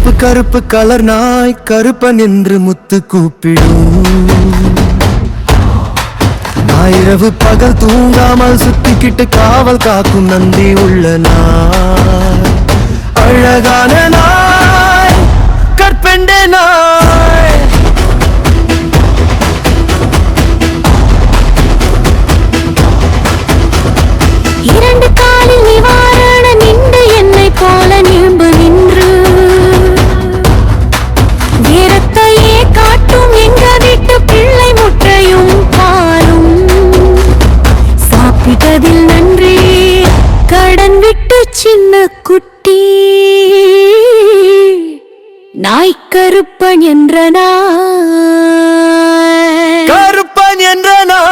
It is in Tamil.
கருப்பு கருப்பு கலர் நாய் கருப்பன் என்று முத்து கூப்பிடும். ஞாயிரவு பகல் தூங்காமல் சுத்திக்கிட்டு காவல் காக்கும் நந்தி உள்ள நாய். அழகான நாய் கற்பெண்டே நாய். இரண்டு காலில் நிவாரண நின்று என்னை போல நிம்பு நின்று வீரத்தையே காட்டும் எங்க வீட்டு பிள்ளை முட்டையும் பாலும் சாப்பிட்டதில் நன்றி கடன் விட்டு சின்ன குட்டி நாய் கருப்பன் என்ற நாய். கருப்பன் என்ற நாய்.